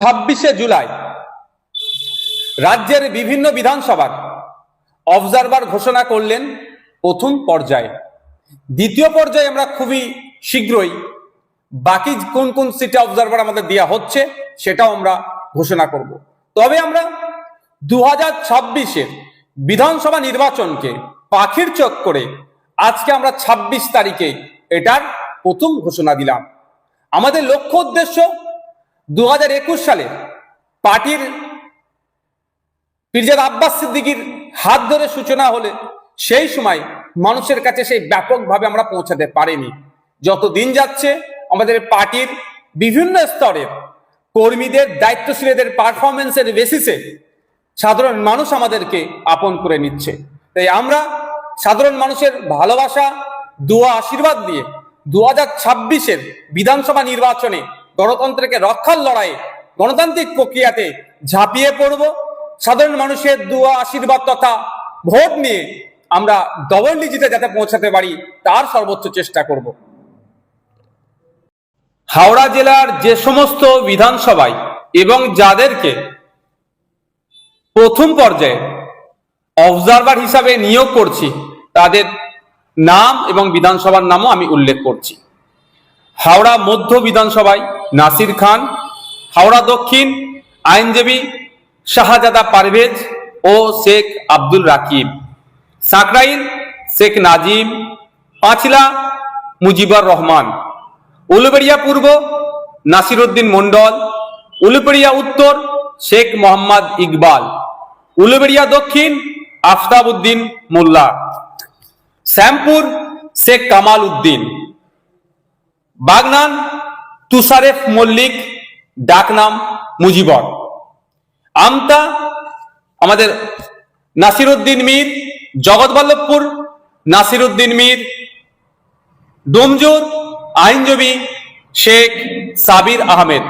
26শে জুলাই রাজ্যের বিভিন্ন বিধানসভার অবজারভার ঘোষণা করলেন প্রথম পর্যায়ে। দ্বিতীয় পর্যায়ে আমরা খুবই শীঘ্রই বাকি কোন কোন সিটে অবজারভার আমাদের দেওয়া হচ্ছে সেটাও আমরা ঘোষণা করব। তবে আমরা 2026-এর বিধানসভা নির্বাচনকে পাখির চোখ করে আজকে আমরা 26 তারিখে এটার প্রথম ঘোষণা দিলাম। আমাদের লক্ষ্য উদ্দেশ্য 2021 সালে পার্টির পীরজাদা আব্বাস সিদ্দিকীর হাত ধরে সূচনা হলে সেই সময় মানুষের কাছে সেই ব্যাপকভাবে আমরা পৌঁছাতে পারিনি। যত দিন যাচ্ছে আমাদের পার্টির বিভিন্ন স্তরের কর্মীদের, দায়িত্বশীলদের পারফরমেন্সের বেসিসে সাধারণ মানুষ আমাদেরকে আপন করে নিচ্ছে। তাই আমরা সাধারণ মানুষের ভালোবাসা, দোয়া, আশীর্বাদ দিয়ে 2026-এর বিধানসভা নির্বাচনে গণতন্ত্রকে রক্ষার লড়াইয়ে, গণতান্ত্রিক প্রক্রিয়াতে ঝাঁপিয়ে পড়ব। সাধারণ মানুষের দোয়া, আশীর্বাদ তথা ভোট নিয়ে আমরা ডবল ডিজিটে যাতে পৌঁছাতে পারি তার সর্বোচ্চ চেষ্টা করব। হাওড়া জেলার যে সমস্ত বিধানসভায় এবং যাদেরকে প্রথম পর্যায়ে অবজারভার হিসাবে নিয়োগ করছি তাদের নাম এবং বিধানসভার নামও আমি উল্লেখ করছি। হাওড়া মধ্য বিধানসভায় নাসির খান, হাওড়া দক্ষিণ আইনজীবী শাহজাদা পারভেজ ও শেখ আব্দুল রাকিব, সাকরাইল শেখ নাজিম, পাঁচলা মুজিবুর রহমান, উলুবেড়িয়া পূর্ব নাসিরউদ্দিন মন্ডল, উলুবেড়িয়া উত্তর শেখ মোহাম্মদ ইকবাল, উলুবেড়িয়া দক্ষিণ আফতাব উদ্দিন মোল্লা, শ্যামপুর শেখ কামাল উদ্দিন, বাগনান তুষারেফ মল্লিক ডাকনাম মুজিবর, আমতা আমাদের নাসিরউদ্দিন মীর, জগৎবল্লভপুর নাসিরউদ্দিন মীর, ডোমজুর আইনজীবী শেখ সাবির আহমেদ।